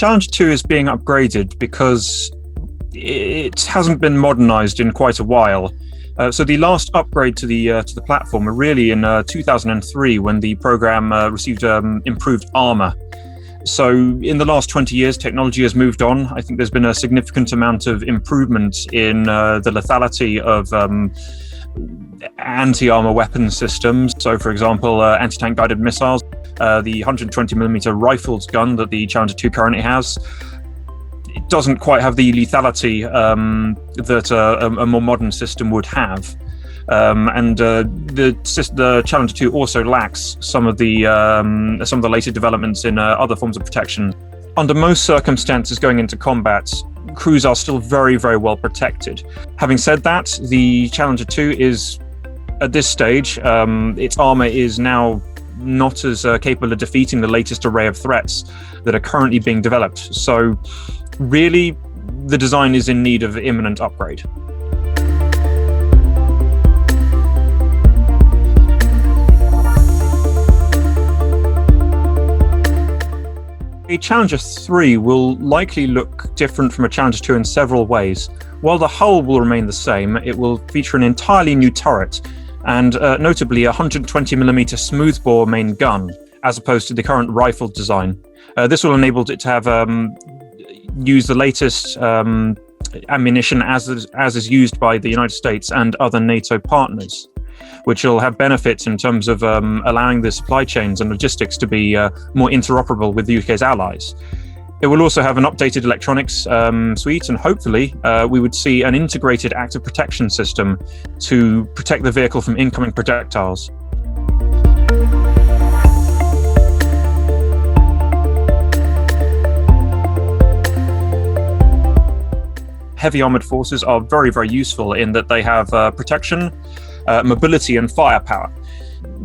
Challenger 2 is being upgraded because it hasn't been modernized in quite a while. So the last upgrade to the platform were really in 2003 when the program received improved armor. So in the last 20 years, technology has moved on. I think there's been a significant amount of improvement in the lethality of anti-armor weapon systems. So, for example, anti-tank guided missiles, the 120mm rifled gun that the Challenger 2 currently has, it doesn't quite have the lethality that a more modern system would have. And the Challenger 2 also lacks some of the latest developments in other forms of protection. Under most circumstances going into combat, crews are still very, very well protected. Having said that, the Challenger 2 is, at this stage, its armor is now not as capable of defeating the latest array of threats that are currently being developed. So really, the design is in need of imminent upgrade. A Challenger 3 will likely look different from a Challenger 2 in several ways. While the hull will remain the same, it will feature an entirely new turret and notably a 120mm smoothbore main gun, as opposed to the current rifled design. This will enable it to have use the latest ammunition as is used by the United States and other NATO partners, which will have benefits in terms of allowing the supply chains and logistics to be more interoperable with the UK's allies. It will also have an updated electronics suite, and hopefully we would see an integrated active protection system to protect the vehicle from incoming projectiles. Heavy armored forces are very, very useful in that they have protection, mobility, and firepower.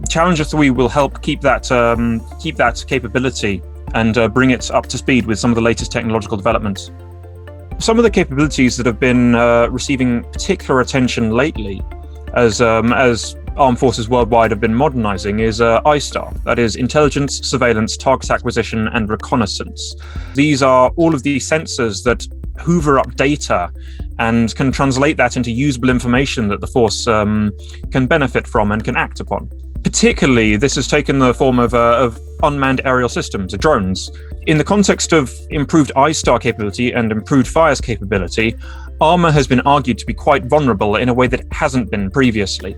Challenger 3 will help keep that capability and bring it up to speed with some of the latest technological developments. Some of the capabilities that have been receiving particular attention lately, as armed forces worldwide have been modernizing, is ISTAR, that is intelligence, surveillance, target acquisition, and reconnaissance. These are all of the sensors that hoover up data and can translate that into usable information that the force can benefit from and can act upon. Particularly, this has taken the form of unmanned aerial systems, drones. In the context of improved ISTAR capability and improved fires capability, armour has been argued to be quite vulnerable in a way that it hasn't been previously.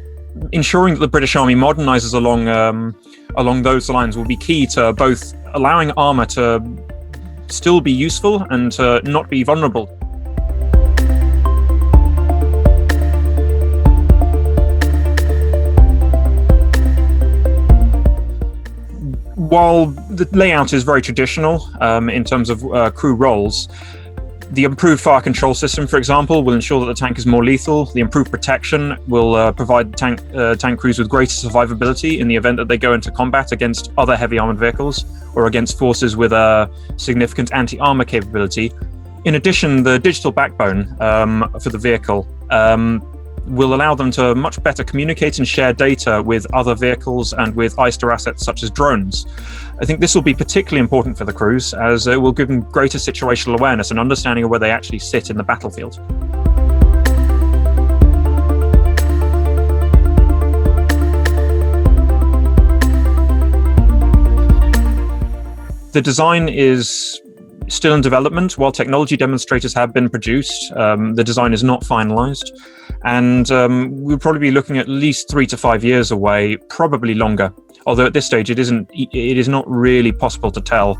Ensuring that the British Army modernises along those lines will be key to both allowing armour to still be useful and to not be vulnerable. While the layout is very traditional in terms of crew roles, the improved fire control system, for example, will ensure that the tank is more lethal. The improved protection will provide tank crews with greater survivability in the event that they go into combat against other heavy armored vehicles or against forces with a significant anti-armor capability. In addition, the digital backbone for the vehicle will allow them to much better communicate and share data with other vehicles and with ISTAR assets such as drones. I think this will be particularly important for the crews, as it will give them greater situational awareness and understanding of where they actually sit in the battlefield. The design is still in development. While technology demonstrators have been produced, the design is not finalized, and we'll probably be looking at least 3 to 5 years away, probably longer. Although at this stage it is not really possible to tell